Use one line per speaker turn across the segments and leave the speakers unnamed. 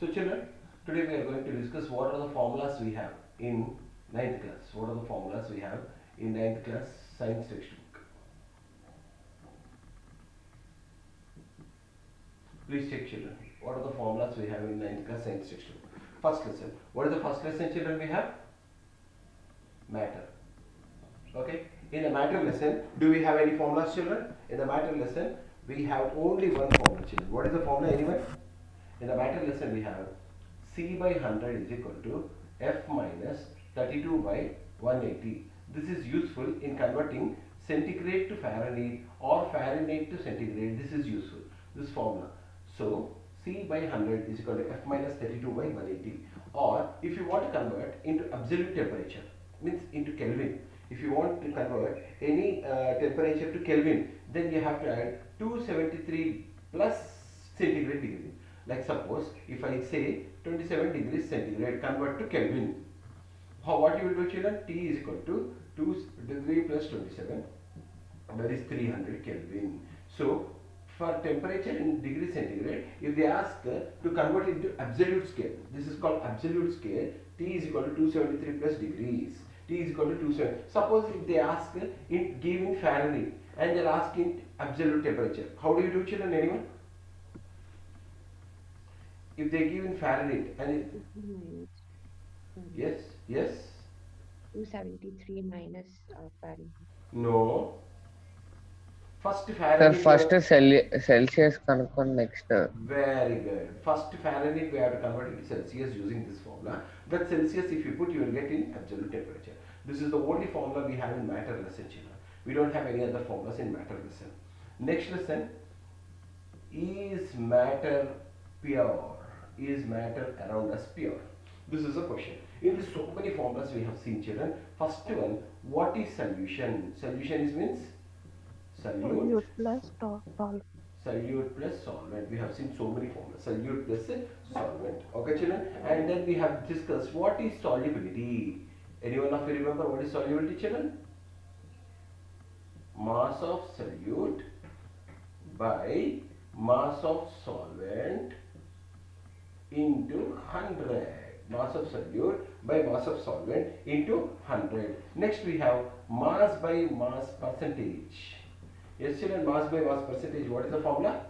So children, today we are going to discuss what are the formulas we have in ninth class. What are the formulas we have in ninth class science textbook? Please check children. What are the formulas we have in ninth class science textbook? First lesson. What is the first lesson children we have? Matter. Okay. In the matter lesson, do we have any formulas children? In the matter lesson, we have only one formula children. What is the formula anyone? In the matter lesson we have C by 100 is equal to F minus 32 by 180. This is useful in converting centigrade to Fahrenheit or Fahrenheit to centigrade. This is useful, this formula. So C by 100 is equal to F minus 32 by 180. Or if you want to convert into absolute temperature, means into Kelvin. If you want to convert any temperature to Kelvin, then you have to add 273 plus centigrade degree. Like suppose if I say 27 degrees centigrade, convert to Kelvin. What you will do children? T is equal to 2 degree plus 27, that is 300 Kelvin. So for temperature in degree centigrade, if they ask to convert into absolute scale, this is called absolute scale. T is equal to 273 plus degrees. T is equal to 270. Suppose if they ask in given Fahrenheit and they are asking absolute temperature, how do you do children? Anyone? If they give in Fahrenheit and yes,
273 minus Fahrenheit.
no. First
Sir,
Fahrenheit we
first
have,
Celsius confirm next.
very good. First Fahrenheit we have to convert into Celsius using this formula. That Celsius if you put, you will get in absolute temperature. This is the only formula we have in matter lesson children. We don't have any other formulas in matter lesson. Next lesson, is matter pure? Is matter around us pure? This is a question. In this so many formulas we have seen children. First one, what is solution? Solution is means solute.
Solute plus solvent.
Solute plus solvent. We have seen so many formulas. Solute plus solvent. Okay children. And then we have discussed what is solubility. Anyone of you remember what is solubility children? Mass of solute by mass of solvent into 100. Mass of solute by mass of solvent into 100. Next we have mass by mass percentage. Yes children, mass by mass percentage. What is the formula?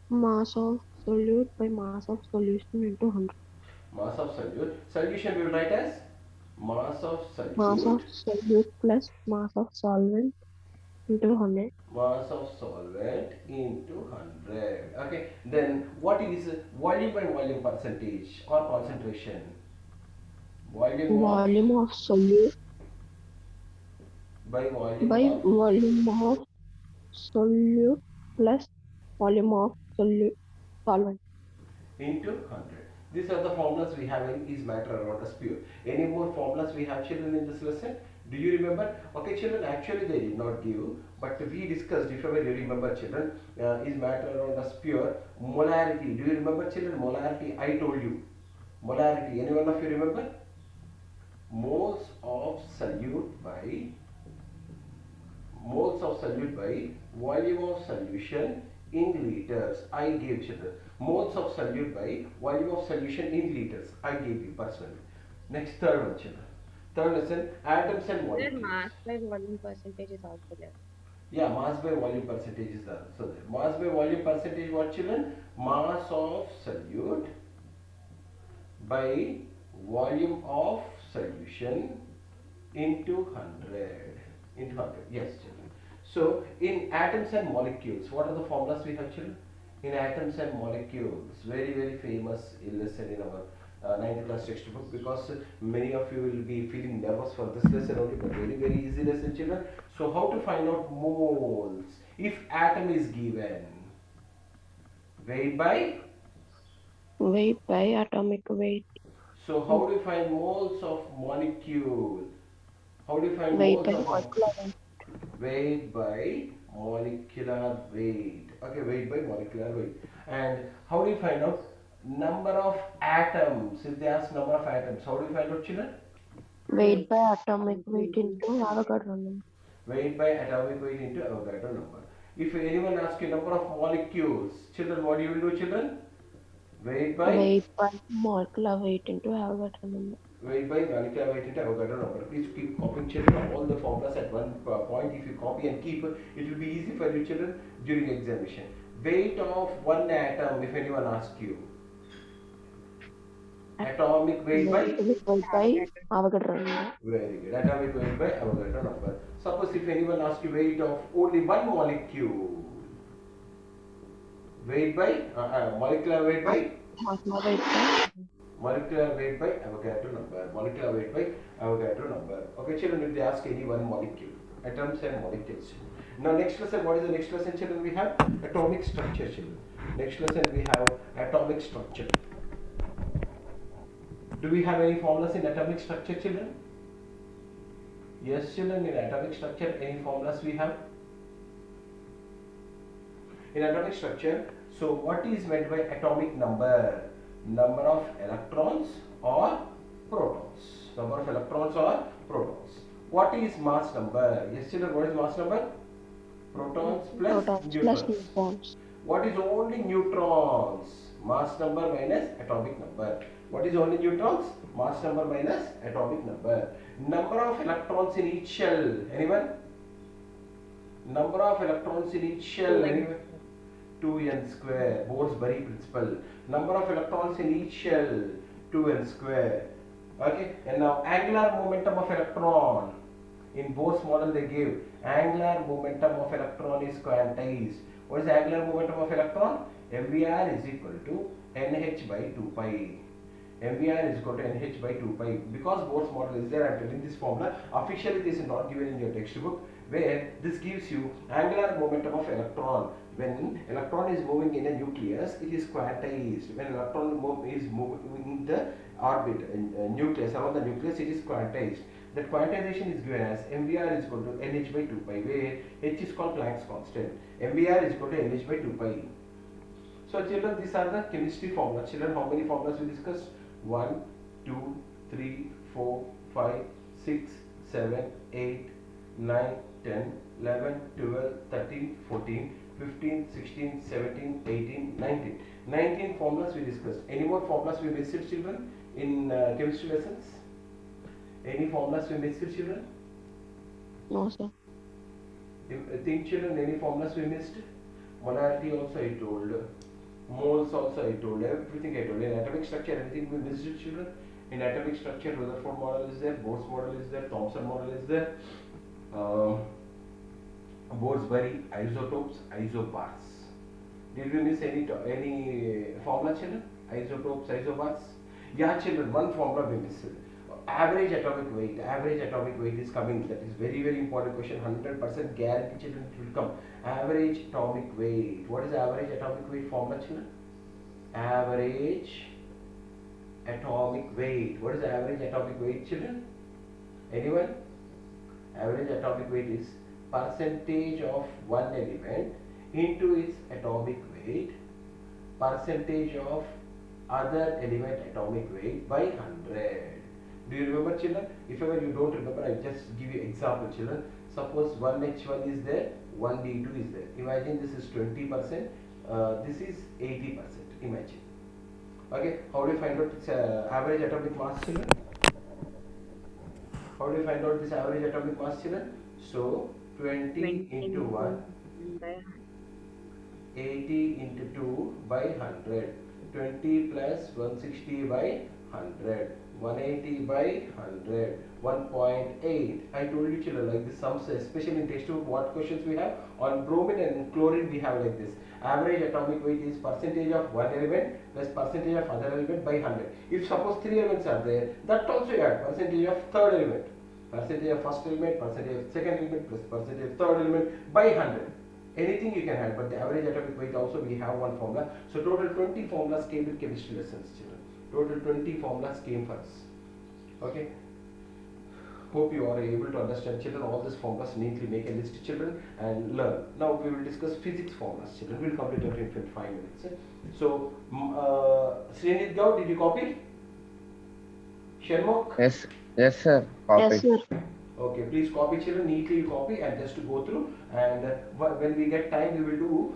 Mass of solute by mass of solution into 100.
Mass of solute. Solution we will write as mass of
Mass of
solute.
solute plus mass of solvent into 100.
Mass of solvent into 100. Okay. Then what is volume by volume percentage or concentration?
Volume of solute
By volume
by
of
volume of solute plus volume of solvent.
into 100. These are the formulas we have in is matter around us pure. Any more formulas we have children in this lesson? Do you remember? Okay children, actually they did not give, but we discussed, if ever you remember children, is matter around us pure. Molarity, do you remember children? Molarity, I told you. Molarity, anyone of you remember? Moles of solute by volume of solution in liters. I gave children. Moles of solute by volume of solution in liters. I gave you personally. Next, third one children. Third lesson, atoms and molecules.
Mass by volume percentage is also there.
Yeah, mass by volume percentage is there. So mass by volume percentage what children? Mass of solute by volume of solution into 100. Into 100. Yes children. So in atoms and molecules, what are the formulas we have children? In atoms and molecules, very famous lesson in our 9th class textbook, because many of you will be feeling nervous for this lesson only, but very easy lesson children. So how to find out moles? If atom is given, weight by?
Weight by atomic weight.
So how do you find moles of molecule? How do you find
Weight
moles
by
of
molecular weight.
weight by molecular weight? Okay, weight by molecular weight. And how do you find out number of atoms? If they ask number of atoms, how do you find out children?
Weight by atomic weight into Avogadro number.
Weight by atomic weight into Avogadro number. If anyone asks you number of molecules, children, what do you will do children? Weight by
Weight by molecular weight into Avogadro number.
weight by molecular weight into Avogadro number. Please keep copying children all the formulas at one point. If you copy and keep, it will be easy for you children during examination. Weight of one atom, if anyone asks you. Atomic weight by?
Atomic weight by Avogadro number.
Very good. Atomic weight by Avogadro number. Suppose if anyone asks you weight of only one molecule. Weight by? Molecular weight by?
Molecular weight by
Molecular weight by Avogadro number. Molecular weight by Avogadro number. Okay, children, if they ask any one molecule, atoms and molecules. Now, next lesson, what is the next lesson, children? We have atomic structure, children. Next lesson, we have atomic structure. Do we have any formulas in atomic structure, children? Yes, children, in atomic structure, any formulas we have? In atomic structure, so what is meant by atomic number? Number of electrons or protons? Number of electrons or protons. What is mass number? Yes, children, what is mass number? Protons plus neutrons.
neutrons.
What is only neutrons? Mass number minus atomic number. What is only neutrons? Mass number minus atomic number. Number of electrons in each shell. Anyone? Number of electrons in each shell. Anyone? 2n square. Bohr's-Bury principle. Number of electrons in each shell. 2n square. Okay. And now angular momentum of electron. In Bohr's model they give angular momentum of electron is quantized. What is the angular momentum of electron? mvr is equal to nh by 2 pi. mvr is equal to nh by 2 pi. Because Bohr's model is there, I am telling this formula. Officially this is not given in your textbook, where this gives you angular momentum of electron. When electron is moving in a nucleus, it is quantized. When electron is moving in the orbit, nucleus, around the nucleus, it is quantized. That quantization is given as mvr is equal to nh by 2 pi, where h is called Planck's constant. mvr is equal to nh by 2 pi. So children, these are the chemistry formulas. Children, how many formulas we discussed? 1, 2, 3, 4, 5, 6, 7, 8, 9, 10, 11, 12, 13, 14, 15, 16, 17, 18, 19. 19 formulas we discussed. Any more formulas we missed, children, in chemistry lessons? Any formulas we missed, children?
No, sir.
Think, children, any formulas we missed? Molarity also I told. Moles also I told. Everything I told. In atomic structure, anything we missed, children? In atomic structure, Rutherford model is there, Bohr's model is there, Thomson model is there. Bohr's-Bury, isotopes, isobars. Did we miss any formula, children? Isotopes, isobars? Yeah, children, one formula we missed. Average atomic weight. Average atomic weight is coming. That is very, very important question. 100% guarantee, children, it will come. Average atomic weight. What is average atomic weight formula, children? Average atomic weight. What is average atomic weight, children? Anyone? Average atomic weight is percentage of one element into its atomic weight, percentage of other element atomic weight by 100. Do you remember, children? If ever you don't remember, I just give you example, children. Suppose 1H1 is there, 1D2 is there. Imagine this is 20%, this is 80%. Imagine. Okay, how do you find out its average atomic mass, children? How do you find out this average atomic mass, children? So 20 into 1, 80 into 2 by 100. 20 plus 160 by 100. 180 by 100. 1.8. I told you, children, like this sums, especially in textbook, what questions we have? On bromine and chlorine we have like this. Average atomic weight is percentage of one element plus percentage of other element by 100. If suppose 3 elements are there, that also you add percentage of third element. Percentage of first element, percentage of second element plus percentage of third element by 100. Anything you can add, but the average atomic weight also we have one formula. So total 20 formulas came with chemistry lessons, children. Total 20 formulas came for us. Okay. Hope you are able to understand, children, all these formulas. Neatly make a list, children, and learn. Now we will discuss physics formulas, children. We will complete it in 5 minutes. So, Srinit Gaur, did you copy? Sharmok?
Yes, sir. Copy.
Yes, sir.
Okay, please copy children, neatly copy and just to go through, and when we get time we will do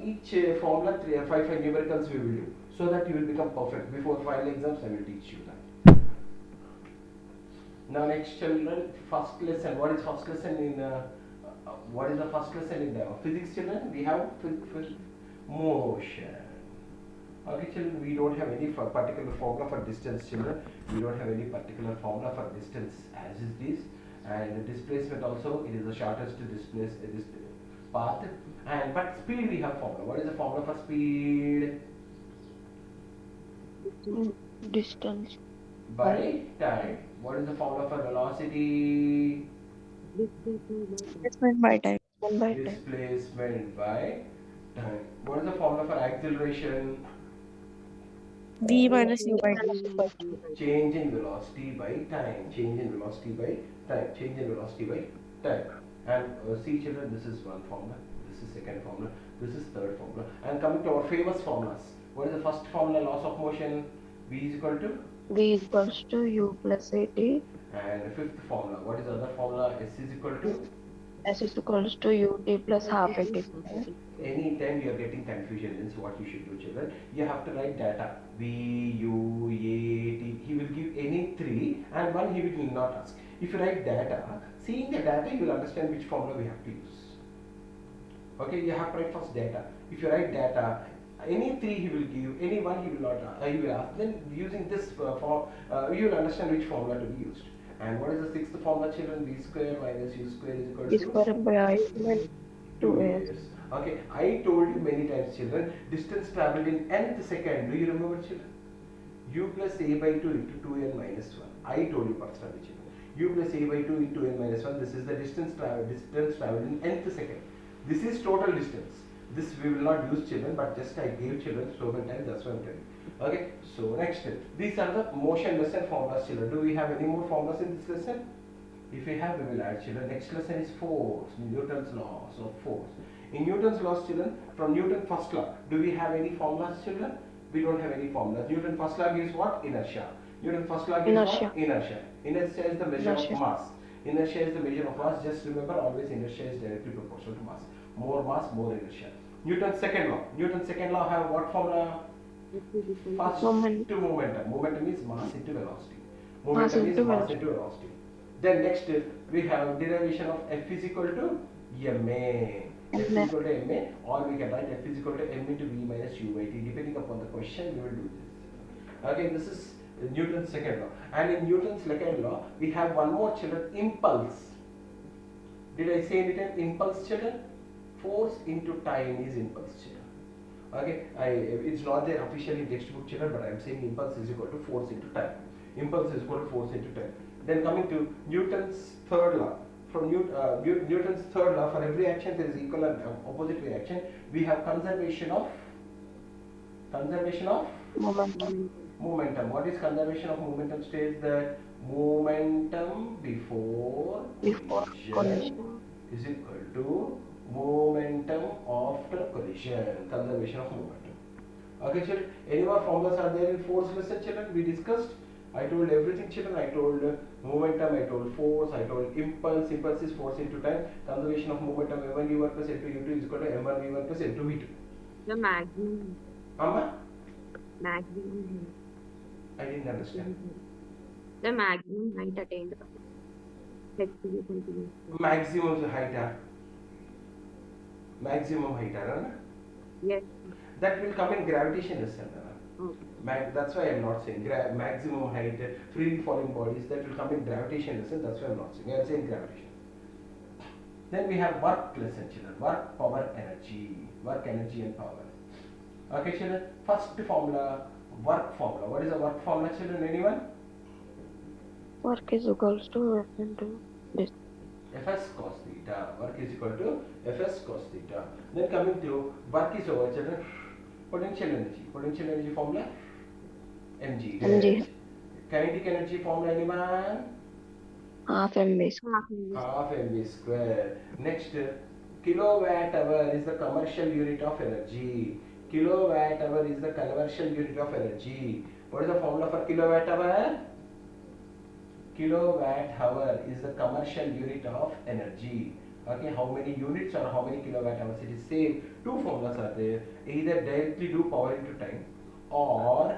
each formula, 5 numericals we will do, so that you will become perfect. Before final exams I will teach you that. Now next children, first lesson. What is first lesson in what is the first lesson in physics children? We have motion. Okay children, we don't have any particular formula for distance children. We don't have any particular formula for distance as it is. And displacement also, it is the shortest path. And but speed we have formula. What is the formula for speed?
Distance
By time. What is the formula for velocity?
displacement by time.
Displacement by time. What is the formula for acceleration?
V minus U by T.
Change in velocity by time. Change in velocity by time. Change in velocity by time. And see children, this is one formula. This is second formula. This is third formula. And coming to our famous formulas. What is the first formula? Laws of motion. V is equal to?
V is equals to U plus AT.
And fifth formula. What is the other formula? S is equal to?
S is equals to UT plus half AT.
Anytime you are getting confusion, means what you should do children, you have to write data. V, U, A, T. He will give any three and one he will not ask. If you write data, seeing the data you will understand which formula we have to use. Okay, you have to write first data. If you write data, any three he will give, any one he will not he will ask. Then using this form, you will understand which formula to be used. And what is the sixth formula children? V square minus U square is equal
V
to?
square by I minus 2S.
Okay, I told you many times children, distance traveled in nth second. Do you remember children? U plus A by 2 into 2n minus 1. I told you personally children. U plus A by 2 into n minus 1. This is the distance traveled in nth second. This is total distance. This we will not use children, but just I gave children so many times, that's what I'm telling. Okay, so next, these are the motion lesson formulas children. Do we have any more formulas in this lesson? If we have, we will add children. Next lesson is force, Newton's laws of force. In Newton's laws children, from Newton's first law, do we have any formulas children? We don't have any formulas. Newton's first law gives what? Inertia. Newton's first law gives
Inertia.
what? Inertia. Inertia is the measure
Inertia.
of mass. Inertia is the measure of mass. Just remember, always inertia is directly proportional to mass. More mass, more inertia. Newton's second law. Newton's second law have what formula? First
Moment.
to momentum. Momentum is mass into velocity.
Mass
Momentum is
into
mass
velocity.
into velocity. Then next we have derivation of F is equal to ma. F is equal to ma, or we can write F is equal to m into v minus u by t. Depending upon the question, we will do this. Okay, this is Newton's second law. And in Newton's second law, we have one more children, impulse. Did I say anytime impulse children? Force into time is impulse children. Okay, it's not there officially in textbook children, but I am saying impulse is equal to force into time. Impulse is equal to force into time. Then coming to Newton's third law. From Newton's third law, for every action there is equal and opposite reaction. We have conservation of
Momentum.
momentum. What is conservation of momentum? States that momentum before collision is equal to momentum after collision. Conservation of momentum. Okay, children. Any more formulas are there in force lesson, children? We discussed. I told everything, children. I told momentum, I told force, I told impulse. Impulse is force into time. Conservation of momentum, m1 v1 plus m2 u2 is equal to m1 v1 plus m2 v2.
The maximum.
Amma?
Maximum.
I didn't understand.
The maximum height attained.
Maximum height. Maximum height.
Yes.
That will come in gravitation lesson.
Okay.
That's why I am not saying maximum height, freely falling bodies, that will come in gravitation lesson. That's why I am not saying. I am saying gravitation. Then we have work lesson, children. Work, power, energy. Work, energy, and power. Okay, children. First formula, work formula. What is the work formula, children? Anyone?
Work is equals to F into this.
Fs cos theta. Work is equal to Fs cos theta. Then coming to work is over, children. Potential energy. Potential energy formula? Mg.
Mg.
Kinetic energy formula, anyone?
Half MV.
Half mv square. Next, kilowatt hour is the commercial unit of energy. Kilowatt hour is the commercial unit of energy. What is the formula for kilowatt hour? kilowatt hour is the commercial unit of energy. Okay, how many units or how many kilowatt hours? It is same. Two formulas are there. Either directly do power into time, or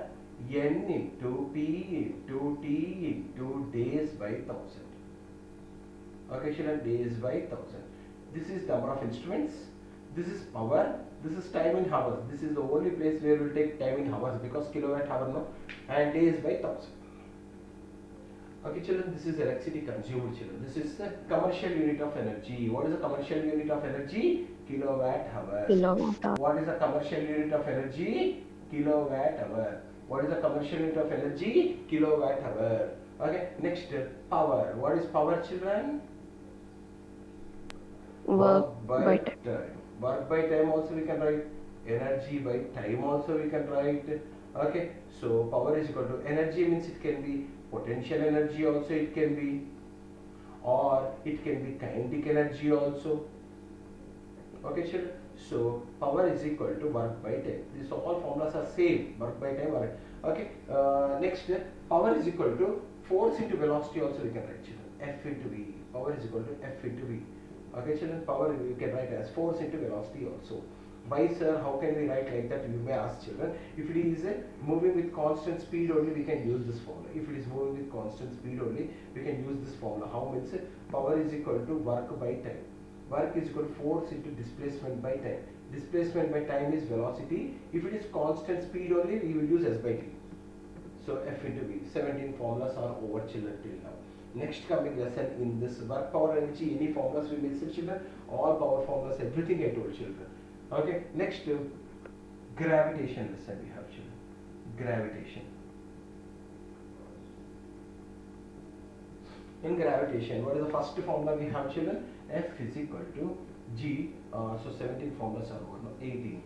n into p into t into days by 1000. Okay, children, days by 1000. This is number of instruments. This is power. This is time in hours. This is the only place where we will take time in hours because kilowatt hour no, and days by 1000. Okay, children, this is electricity consumed, children. This is the commercial unit of energy. What is the commercial unit of energy? Kilowatt hour.
Kilowatt hour.
What is the commercial unit of energy? Kilowatt hour. What is the commercial unit of energy? Kilowatt hour. Okay, next, power. What is power, children?
Work by time.
Work by time also we can write. Energy by time also we can write. Okay, so power is equal to energy means it can be potential energy also, it can be, or it can be kinetic energy also. Okay, children. So power is equal to work by time. These all formulas are same. Work by time. Okay. Next, power is equal to force into velocity also we can write, children. F into V. Power is equal to F into V. Okay, children. Power we can write as force into velocity also. Why, sir? How can we write like that? You may ask, children. If it is moving with constant speed only, we can use this formula. If it is moving with constant speed only, we can use this formula. How means power is equal to work by time. Work is equal to force into displacement by time. Displacement by time is velocity. If it is constant speed only, we will use S by T. So F into V. 17 formulas are over, children, till now. Next coming lesson in this work, power, energy, any formulas we missed, children. All power formulas, everything I told, children. Okay. Next, gravitation lesson we have, children. Gravitation. In gravitation, what is the first formula we have, children? F is equal to G, so 17 formulas are over, no, 18.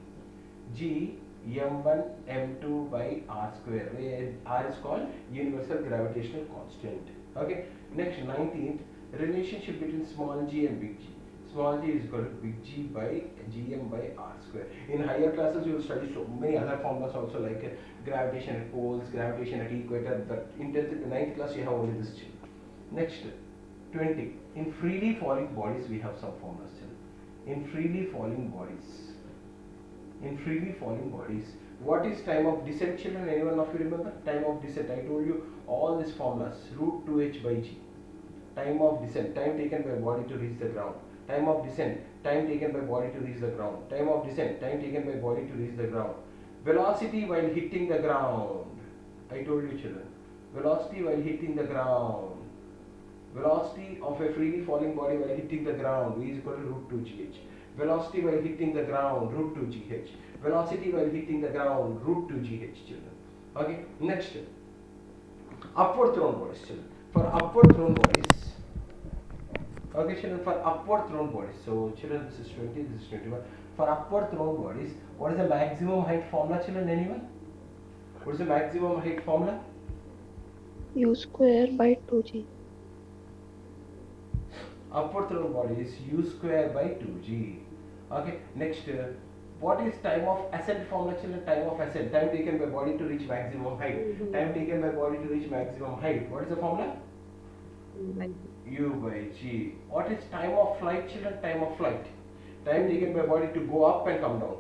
G m1 m2 by r square, where r is called universal gravitational constant. Okay. Next, 19th, relationship between small g and big G. Small g is equal to big G by gm by r square. In higher classes, you will study so many other formulas also, like gravitation at poles, gravitation at equator. But in 9th class, you have only this, children. Next, 20. In freely falling bodies, we have some formulas. In freely falling bodies. In freely falling bodies. What is time of descent, children? Anyone of you remember? Time of descent. I told you all these formulas. Root 2h by g. Time of descent. Time taken by body to reach the ground. Time of descent. Time taken by body to reach the ground. Time of descent. Time taken by body to reach the ground. Velocity while hitting the ground. I told you, children. Velocity while hitting the ground. Velocity of a freely falling body while hitting the ground, V is equal to root 2gh. Velocity while hitting the ground, root 2gh. Velocity while hitting the ground, root 2gh, children. Okay, next, upward thrown bodies, children. For upward thrown bodies, okay, children, for upward thrown bodies, so children, this is 20, this is 21. For upward thrown bodies, what is the maximum height formula, children? Anyone? What is the maximum height formula?
U square by 2g.
Upward thrown body is u square by 2g. Okay, next, what is time of ascent formula, children? Time of ascent, time taken by body to reach maximum height. Time taken by body to reach maximum height. What is the formula? U by g. What is time of flight, children? Time of flight, time taken by body to go up and come down.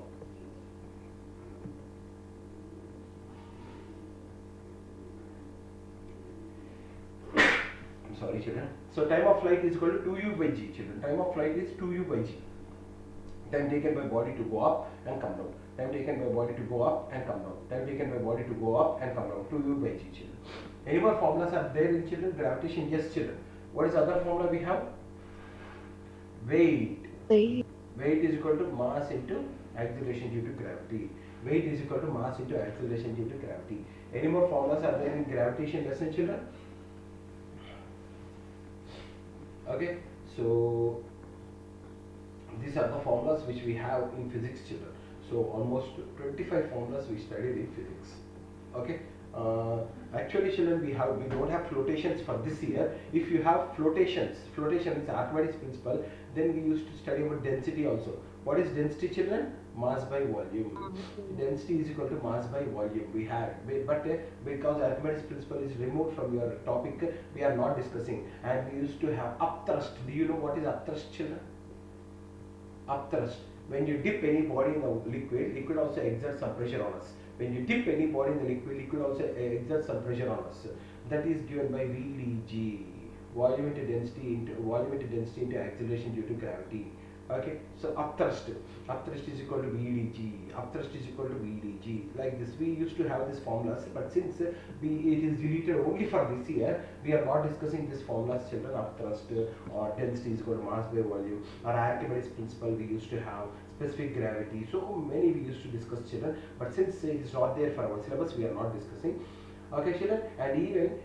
Sorry, children. So time of flight is equal to 2u by g, children. Time of flight is 2u by g. Time taken by body to go up and come down. Time taken by body to go up and come down. Time taken by body to go up and come down. 2u by g, children. Any more formulas are there in, children? Gravitation, yes, children. What is the other formula we have? Weight. Weight is equal to mass into acceleration due to gravity. Weight is equal to mass into acceleration due to gravity. Any more formulas are there in gravitation lesson, children? Okay, so these are the formulas which we have in physics, children. So almost 25 formulas we studied in physics. Okay, actually, children, we don't have flotations for this year. If you have flotation is Archimedes principle, then we used to study about density also. What is density, children? mass by volume. Density is equal to mass by volume. We had, but because Archimedes principle is removed from your topic, we are not discussing. And we used to have upthrust. Do you know what is upthrust, children? Upthrust. When you dip any body in the liquid, liquid also exerts some pressure on us. When you dip any body in the liquid, liquid also exerts some pressure on us. That is given by VdG, volumetric density into acceleration due to gravity. Okay, so upthrust is equal to VdG, upthrust is equal to VdG. Like this, we used to have this formulas, but since it is deleted only for this year, we are not discussing this formulas, children. Upthrust or density is equal to mass by volume, or Archimedes principle we used to have, specific gravity. So many we used to discuss, children, but since it is not there for our syllabus, we are not discussing. Okay, children, and even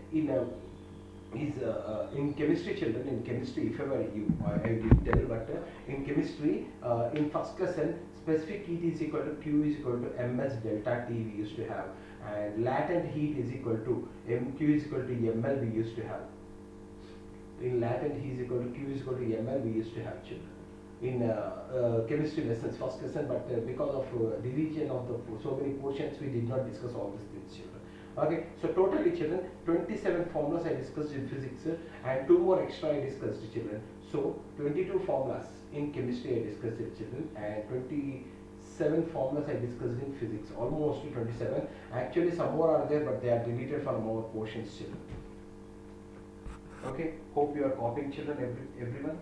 in chemistry, children, in chemistry, if ever I did tell, but in chemistry, in first lesson, specific heat is equal to Q is equal to ms delta T we used to have, and latent heat is equal to mq is equal to ml we used to have. In latent heat is equal to Q is equal to ml we used to have, children, in chemistry lessons, first lesson, but because of division of the so many portions, we did not discuss all these things, children. Okay, so totally, children, 27 formulas I discussed in physics, and 2 more extra I discussed, children. So 22 formulas in chemistry I discussed, children, and 27 formulas I discussed in physics, almost 27. Actually some more are there, but they are deleted from our portions, children. Okay, hope you are copying, children, everyone.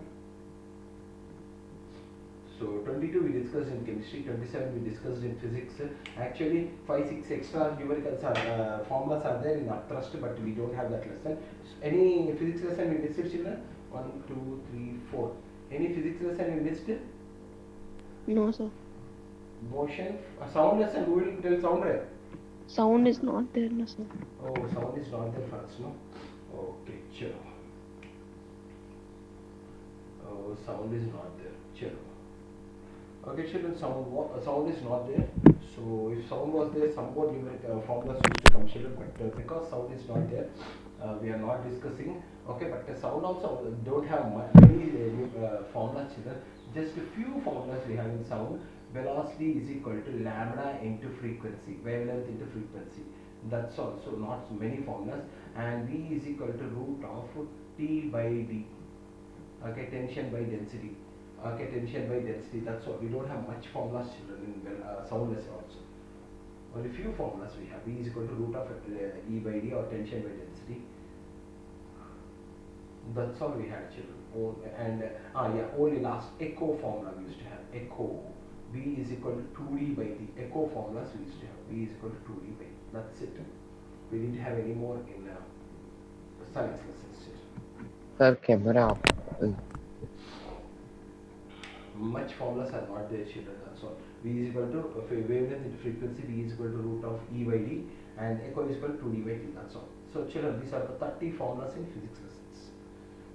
So 22 we discussed in chemistry, 27 we discussed in physics. Actually 5-6 extra numericals are formulas are there in upthrust, but we don't have that lesson. So, any physics lesson we missed, children? 1, 2, 3, 4. Any physics lesson we missed?
No, sir.
Motion, sound lesson, who will tell sound, right?
Sound is not there, no, sir.
Oh, sound is not there for us, no? Okay, sure. Oh, sound is not there, sure. Okay, children, sound is not there. So if sound was there, some more numeric formulas used to come, children, but because sound is not there, we are not discussing. Okay, but the sound also don't have many formulas, children. Just a few formulas we have in sound. Velocity is equal to lambda into frequency, wavelength into frequency. That's all. So not many formulas. And V is equal to root of T by D. Okay, tension by density. Okay, tension by density, that's all. We don't have much formulas, children, in sound lesson also. Only few formulas we have. V is equal to root of E by D, or tension by density. That's all we had, children. And yeah, only last echo formula we used to have. Echo. V is equal to 2D by D. Echo formulas we used to have. V is equal to 2D by D. That's it. We didn't have any more in science lessons, children.
Sir, camera.
Much formulas are not there, children. That's all. V is equal to wavelength into frequency. V is equal to root of E by D, and echo is equal to 2D by D. That's all. So, children, these are the 30 formulas in physics lessons.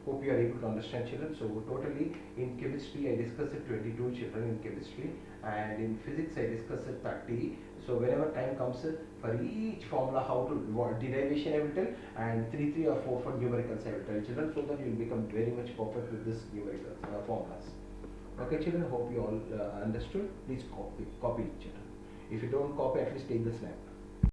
Hope you are able to understand, children. So, totally in chemistry, I discussed 22 children in chemistry, and in physics, I discussed 30. So, whenever time comes, for each formula, how to derivation I will tell, and 3 or 4 numericals I will tell, children, so that you will become very much perfect with this numericals formulas. Okay, children, hope you all understood. Please copy it, children. If you don't copy, at least take the snap.